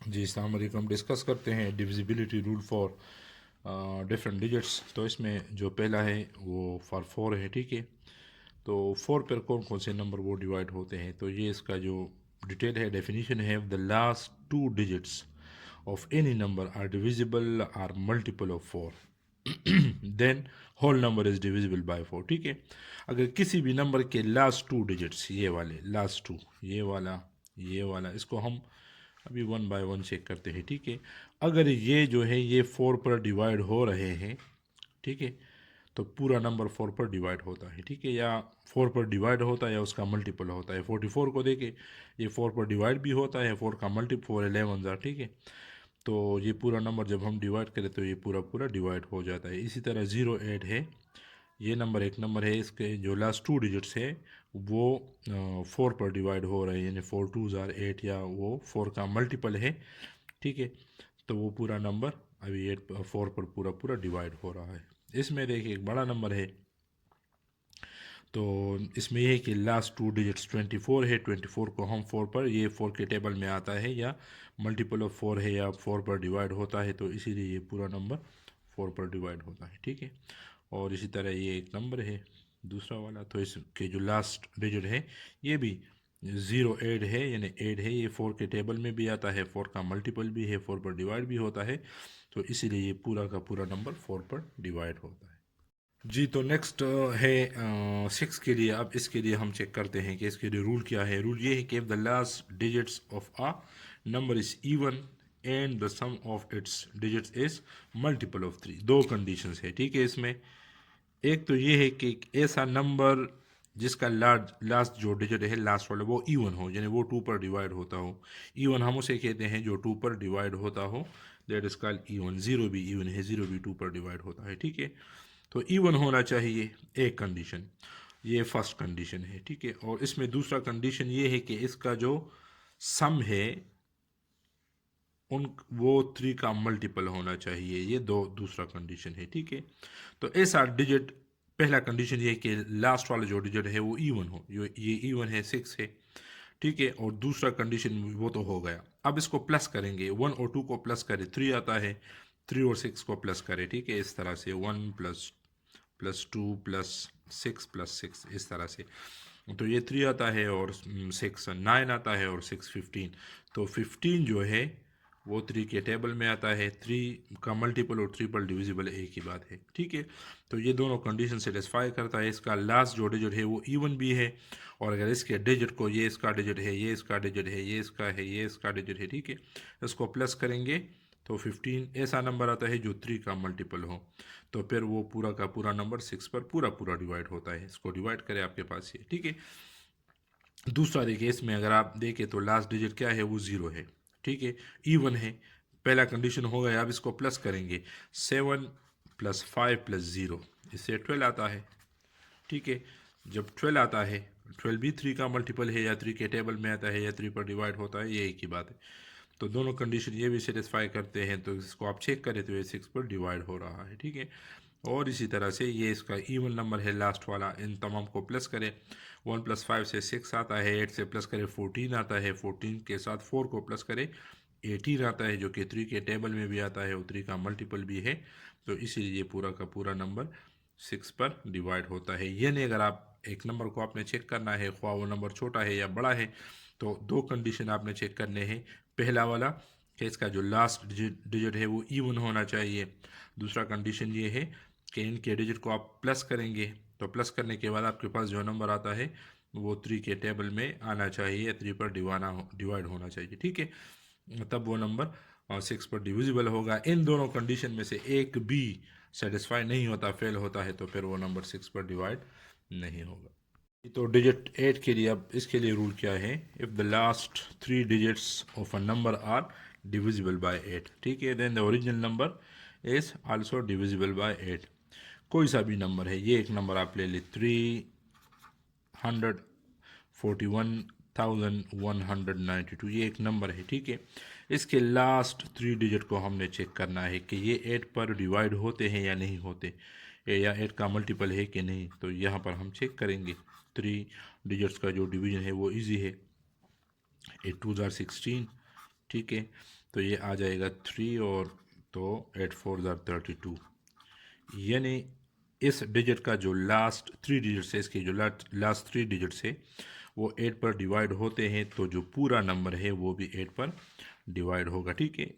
जी अस्सलाम वालेकुम। डिस्कस करते हैं divisibility rule for different digits. तो इसमें जो पहला है वो फॉर फोर है, ठीक है। तो फोर पर कौन कौन से नंबर वो डिवाइड होते हैं, तो ये इसका जो डिटेल है, डेफिनेशन है, the last two digits of any number are divisible are multiple of four then whole number is divisible by four, ठीक है। अगर किसी भी नंबर के लास्ट टू डिजिट्स, ये वाले लास्ट टू, ये वाला इसको हम अभी वन बाय वन चेक करते हैं, ठीक है। अगर ये जो है ये फोर पर डिवाइड हो रहे हैं, ठीक है, तो पूरा नंबर फोर पर डिवाइड होता है, ठीक है, या फोर पर डिवाइड होता है या उसका मल्टीपल होता है। 44 को देखे, ये फोर पर डिवाइड भी होता है, फोर का मल्टीपल, फोर 11 ज़ा, ठीक है। तो ये पूरा नंबर जब हम डिवाइड करें तो ये पूरा पूरा डिवाइड हो जाता है। इसी तरह 08 है, ये नंबर एक नंबर है, इसके जो लास्ट टू डिजिट्स है वो फोर पर डिवाइड हो रहे हैं, यानी 42 8, या वो फोर का मल्टीपल है, ठीक है। तो वो पूरा नंबर अभी एट फोर पर पूरा पूरा डिवाइड हो रहा है। इसमें देखिए एक बड़ा नंबर है, तो इसमें यह है कि लास्ट टू डिजिट्स 24 है, 24 को हम फोर पर, ये फोर के टेबल में आता है या मल्टीपल ऑफ फोर है या फोर पर डिवाइड होता है, तो इसीलिए ये पूरा नंबर फोर पर डिवाइड होता है, ठीक है। और इसी तरह ये एक नंबर है दूसरा वाला, तो इसके जो लास्ट डिजिट है ये भी 08 है, यानी 8 है, ये फोर के टेबल में भी आता है, फोर का मल्टीपल भी है, फोर पर डिवाइड भी होता है, तो इसीलिए ये पूरा का पूरा नंबर फोर पर डिवाइड होता है। जी, तो नेक्स्ट है सिक्स के लिए। अब इसके लिए हम चेक करते हैं कि इसके लिए रूल क्या है। रूल ये है कि the last digits of a number is even and the sum of its digits is multiple of three. दो कंडीशंस है, ठीक है। इसमें एक तो ये है कि एक ऐसा नंबर जिसका लास्ट जो डिजिट है लास्ट वाला वो इवन हो, यानी वो टू पर डिवाइड होता हो। इवन हम उसे कहते हैं जो टू पर डिवाइड होता हो, that is called even. Zero भी इवन है, जीरो भी टू पर डिवाइड होता है, ठीक है। तो इवन होना चाहिए, एक कंडीशन, ये फर्स्ट कंडीशन है, ठीक है। और इसमें दूसरा कंडीशन ये है कि इसका जो सम है उन वो थ्री का मल्टीपल होना चाहिए, ये दो दूसरा कंडीशन है, ठीक है। तो ऐसा डिजिट, पहला कंडीशन ये है कि लास्ट वाला जो डिजिट है वो इवन हो, ये इवन है, सिक्स है, ठीक है। और दूसरा कंडीशन वो तो हो गया। अब इसको प्लस करेंगे, वन और टू को प्लस करें, थ्री आता है, थ्री और सिक्स को प्लस करें, ठीक है। इस तरह से one plus plus two plus six, इस तरह से। तो ये थ्री आता है और सिक्स नाइन आता है और सिक्स 15। तो 15 जो है वो थ्री के टेबल में आता है, थ्री का मल्टीपल और ट्रिपल डिविजिबल एक ही बात है, ठीक है। तो ये दोनों कंडीशन सेटिस्फाई करता है। इसका लास्ट जो डिजिट है वो इवन भी है, और अगर इसके डिजिट को, ये इसका डिजिट है, ये इसका डिजिट है, ये इसका है, ये इसका डिजिट है, ठीक है, इसको प्लस करेंगे तो 15 ऐसा नंबर आता है जो थ्री का मल्टीपल हो। तो फिर वो पूरा का पूरा नंबर सिक्स पर पूरा पूरा डिवाइड होता है। इसको डिवाइड करें आपके पास ये, ठीक है। दूसरा देखिए, इसमें अगर आप देखें तो लास्ट डिजिट क्या है, वो ज़ीरो है, ठीक है, इवन है। पहला कंडीशन हो गया। अब इसको प्लस करेंगे, 7 + 5 + 0, इससे 12 आता है, ठीक है। जब 12 आता है, 12 भी थ्री का मल्टीपल है, या थ्री के टेबल में आता है, या थ्री पर डिवाइड होता है, ये एक ही बात है। तो दोनों कंडीशन ये भी सेटिस्फाई करते हैं, तो इसको आप चेक करें तो ये सिक्स पर डिवाइड हो रहा है, ठीक है। और इसी तरह से ये इसका इवन नंबर है लास्ट वाला, इन तमाम को प्लस करें, 1 + 5 से 6 आता है, 8 से प्लस करें 14 आता है, 14 के साथ 4 को प्लस करें 18 आता है, जो कि 3 के टेबल में भी आता है और 3 का मल्टीपल भी है। तो इसीलिए पूरा का पूरा नंबर 6 पर डिवाइड होता है। ये नहीं, अगर आप एक नंबर को आपने चेक करना है, ख्वाह वो नंबर छोटा है या बड़ा है, तो दो कंडीशन आपने चेक करने हैं। पहला वाला कि इसका जो लास्ट डिजिट है वो इवन होना चाहिए। दूसरा कंडीशन ये है कि इनके डिजिट को आप प्लस करेंगे, तो प्लस करने के बाद आपके पास जो नंबर आता है वो थ्री के टेबल में आना चाहिए, थ्री पर डिवाइड होना चाहिए, ठीक है। तब वो नंबर सिक्स पर डिविजिबल होगा। इन दोनों कंडीशन में से एक भी सेटिस्फाई नहीं होता, फेल होता है, तो फिर वो नंबर सिक्स पर डिवाइड नहीं होगा। तो डिजिट 8 के लिए, अब इसके लिए रूल क्या है, if the last three digits of a number are divisible by 8, ठीक है, then the original number is also divisible by 8। कोई सा भी नंबर है, ये एक नंबर आप ले ले, 341,192, ये एक नंबर है, ठीक है। इसके लास्ट थ्री डिजिट को हमने चेक करना है कि ये 8 पर डिवाइड होते हैं या नहीं होते, या 8 का मल्टीपल है कि नहीं। तो यहाँ पर हम चेक करेंगे, थ्री डिजिट्स का जो डिवीजन है वो इजी है, 8 2 ज़ार 16, ठीक है। तो ये आ जाएगा 3 और तो 8 4 32, यानी इस डिजिट का जो लास्ट 3 डिजिट्स है, इसके जो लास्ट 3 डिजिट्स है वो 8 पर डिवाइड होते हैं, तो जो पूरा नंबर है वो भी 8 पर डिवाइड होगा, ठीक है।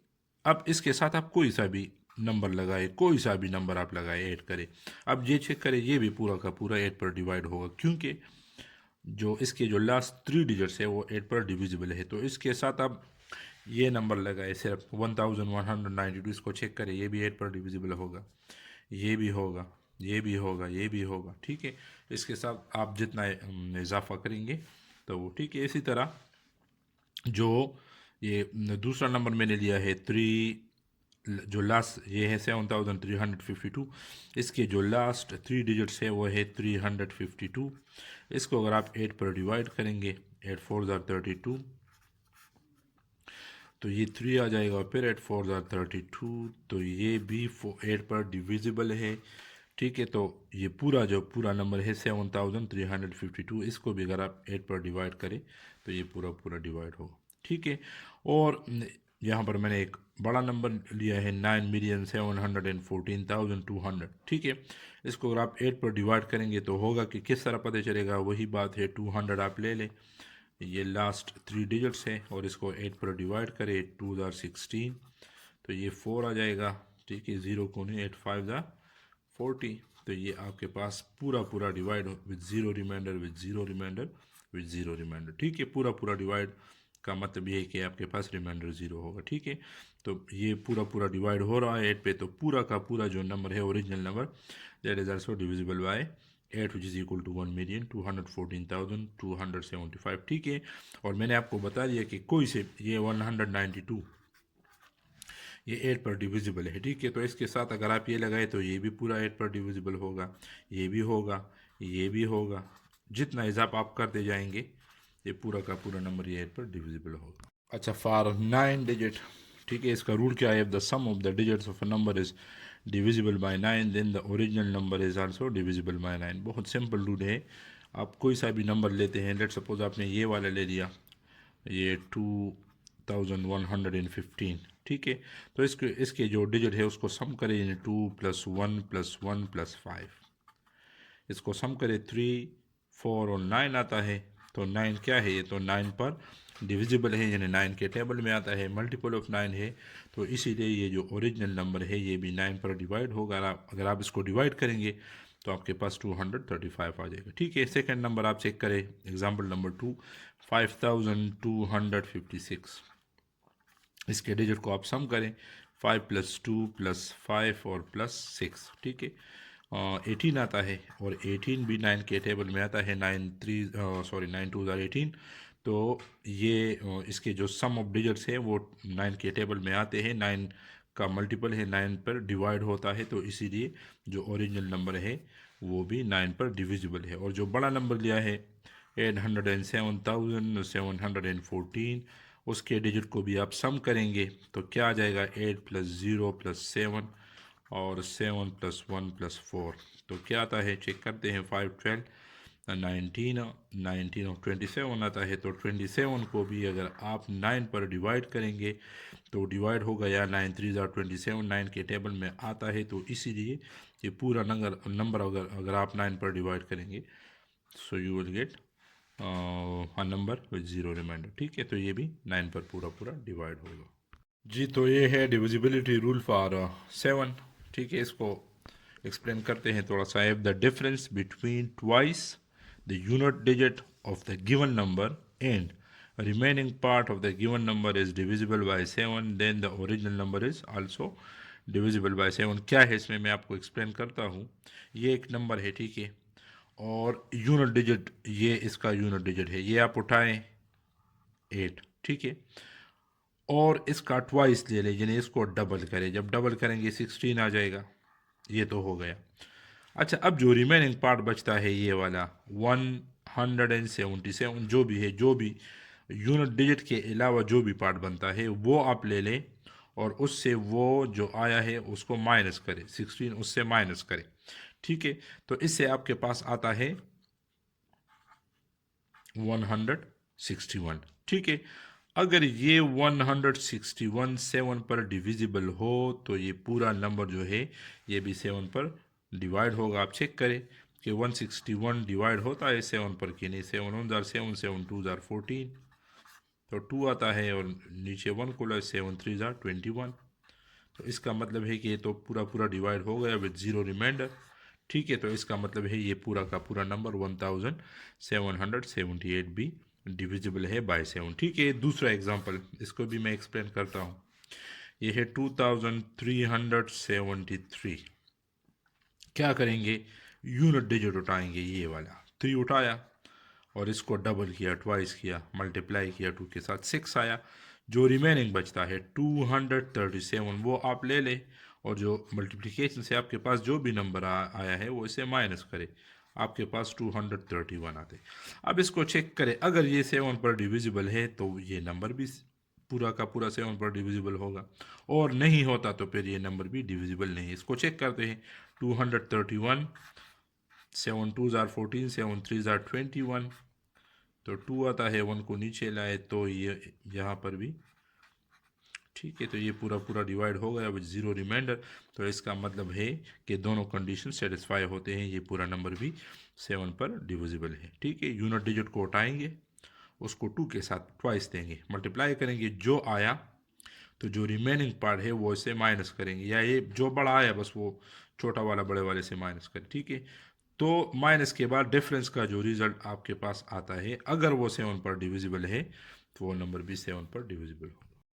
अब इसके साथ आप कोई सा भी नंबर लगाए, कोई सा भी नंबर आप लगाए, ऐड करें। अब ये चेक करें, ये भी पूरा का पूरा 8 पर डिवाइड होगा, क्योंकि जो इसके जो लास्ट 3 डिजिट्स है वो 8 पर डिविजिबल है। तो इसके साथ आप ये नंबर लगाए सिर्फ 1192, इसको चेक करें, ये भी 8 पर डिविजिबल होगा, ये भी होगा, ये भी होगा, ये भी होगा, ठीक है। इसके साथ आप जितना इजाफा करेंगे तो वो ठीक है। इसी तरह जो ये दूसरा नंबर मैंने लिया है 3, जो लास्ट ये है 7352, इसके जो लास्ट 3 डिजिट्स है वो है 352। इसको अगर आप 8 पर डिवाइड करेंगे, 8 4 32, तो ये 3 आ जाएगा, और फिर 8 4 32, तो ये भी 8 पर डिविजिबल है, ठीक है। तो ये पूरा जो पूरा नंबर है 7352, इसको भी अगर आप 8 पर डिवाइड करें तो ये पूरा पूरा डिवाइड होगा, ठीक है। और यहाँ पर मैंने एक बड़ा नंबर लिया है 9,714,200, ठीक है। इसको अगर आप 8 पर डिवाइड करेंगे तो होगा कि किस तरह पता चलेगा, वही बात है, 200 आप ले लें, ये लास्ट 3 डिजिट्स है, और इसको 8 पर डिवाइड करें, 2 16, तो ये 4 आ जाएगा, ठीक है। 0 को नहीं, 8 5 40, तो ये आपके पास पूरा पूरा divide with zero reminder, with zero reminder, with zero reminder, ठीक है। पूरा पूरा डिवाइड का मतलब ये है कि आपके पास रिमाइंडर 0 होगा, ठीक है। तो ये पूरा पूरा डिवाइड हो रहा है 8 पे, तो पूरा का पूरा जो नंबर है original number, that is also divisible by 8, which is equal to 1,214,275, ठीक है। और मैंने आपको बता दिया कि कोई से ये 192 ये 8 पर डिविजिबल है, ठीक है। तो इसके साथ अगर आप ये लगाए तो ये भी पूरा 8 पर डिविजिबल होगा, ये भी होगा, ये भी होगा, जितना इजाफा आप करते जाएंगे ये पूरा का पूरा नंबर ये 8 पर डिविजिबल होगा। अच्छा, फॉर 9 डिजिट, ठीक है, इसका रूल क्या है, the sum of the digits of a number is divisible by 9, then the original number is also divisible by 9। बहुत सिंपल रूल है। आप कोई सा भी नंबर लेते हैं, लेट सपोज आपने ये वाला ले लिया, ये 2115, ठीक है। तो इसके जो डिजिट है उसको सम करें, यानी 2 + 1 + 1 + 5, इसको सम करें, 3 4 और 9 आता है। तो 9 क्या है, ये तो 9 पर डिविजिबल है, यानी 9 के टेबल में आता है, मल्टीपल ऑफ 9 है, तो इसीलिए ये जो ओरिजिनल नंबर है ये भी 9 पर डिवाइड होगा। अगर आप इसको डिवाइड करेंगे तो आपके पास 235 आ जाएगा, ठीक है। सेकंड नंबर आप चेक करें, एग्जांपल नंबर 2, 5256, इसके डिजिट को आप सम करें, 5 + 2 + 5 और +6, ठीक है। 18 आता है, और 18 भी 9 के टेबल में आता है, 9 2 18, तो ये इसके जो सम ऑफ डिजिट्स है वो 9 के टेबल में आते हैं, 9 का मल्टीपल है, 9 पर डिवाइड होता है, तो इसीलिए जो ओरिजिनल नंबर है वो भी 9 पर डिविजिबल है। और जो बड़ा नंबर लिया है 807,714, उसके डिजिट को भी आप सम करेंगे तो क्या आ जाएगा, 8 + 0 + 7 और 7 + 1 + 4, तो क्या आता है, चेक करते हैं, 5 12 19 19 और 27 आता है। तो 27 को भी अगर आप 9 पर डिवाइड करेंगे तो डिवाइड होगा, या 9 3 27, 9 के टेबल में आता है, तो इसीलिए ये पूरा नंबर अगर आप 9 पर डिवाइड करेंगे, so you will get number with zero reminder, ठीक है। तो ये भी 9 पर पूरा पूरा डिवाइड होगा जी। तो ये है डिविजिबिलिटी रूल फॉर 7, ठीक है। इसको एक्सप्लेन करते हैं थोड़ा सा। If the difference between twice the unit digit of the given number and remaining part of the given number is divisible by 7, then the original number is also divisible by 7। क्या है इसमें, मैं आपको explain करता हूँ। ये एक number है, ठीक है, और यूनिट डिजिट, ये इसका यूनिट डिजिट है, ये आप उठाएं 8, ठीक है, और इसका ट्वाइस ले लें, यानी इसको डबल करें, जब डबल करेंगे 16 आ जाएगा, ये तो हो गया। अच्छा, अब जो रिमेनिंग पार्ट बचता है ये वाला 177, जो भी है, जो भी यूनिट डिजिट के अलावा जो भी पार्ट बनता है वो आप ले लें, और उससे वो जो आया है उसको माइनस करें, 16 उससे माइनस करें, ठीक है। तो इससे आपके पास आता है 161, ठीक है। अगर ये 161 7 पर डिविजिबल हो तो ये पूरा नंबर जो है ये भी 7 पर डिवाइड होगा। आप चेक करें कि 161 डिवाइड होता है 7 पर कि नहीं। 7 1 जार 7, 7 2 जार 14, तो 2 आता है और नीचे 1 को लो, 7 3 जार 21। तो इसका मतलब है कि ये तो पूरा पूरा डिवाइड हो गया विद ज़ीरो रिमाइंडर। ठीक है, तो इसका मतलब है ये पूरा का पूरा नंबर 1778 भी डिविजिबल है बाय 7। ठीक है, दूसरा एग्जांपल इसको भी मैं एक्सप्लेन करता हूँ। ये है 2373। क्या करेंगे, यूनिट डिजिट उठाएंगे, ये वाला 3 उठाया और इसको डबल किया, ट्वाइस किया, मल्टीप्लाई किया 2 के साथ, 6 आया। जो रिमेनिंग बचता है 237 वो आप ले लें और जो मल्टीप्लिकेशन से आपके पास जो भी नंबर आया है वो इसे माइनस करें, आपके पास 231 आते। अब इसको चेक करें, अगर ये 7 पर डिविजिबल है तो ये नंबर भी पूरा का पूरा 7 पर डिविजिबल होगा, और नहीं होता तो फिर ये नंबर भी डिविजिबल नहीं है। इसको चेक करते हैं। 231, 7 2 ज़ार 14, 7 3 ज़ार 21, तो 2 आता है, 1 को नीचे लाए तो ये यहाँ पर भी। ठीक है, तो ये पूरा पूरा डिवाइड हो गया विद ज़ीरो रिमाइंडर। तो इसका मतलब है कि दोनों कंडीशन सेटिस्फाई होते हैं, ये पूरा नंबर भी 7 पर डिविजिबल है। ठीक है, यूनिट डिजिट को उठाएंगे, उसको 2 के साथ ट्वाइस देंगे, मल्टीप्लाई करेंगे, जो आया तो जो रिमेनिंग पार्ट है वो इसे माइनस करेंगे, या ये जो बड़ा आया बस वो छोटा वाला बड़े वाले से माइनस करें। ठीक है, तो माइनस के बाद डिफरेंस का जो रिजल्ट आपके पास आता है, अगर वो 7 पर डिविजिबल है तो वो नंबर भी 7 पर डिविजिबल हो।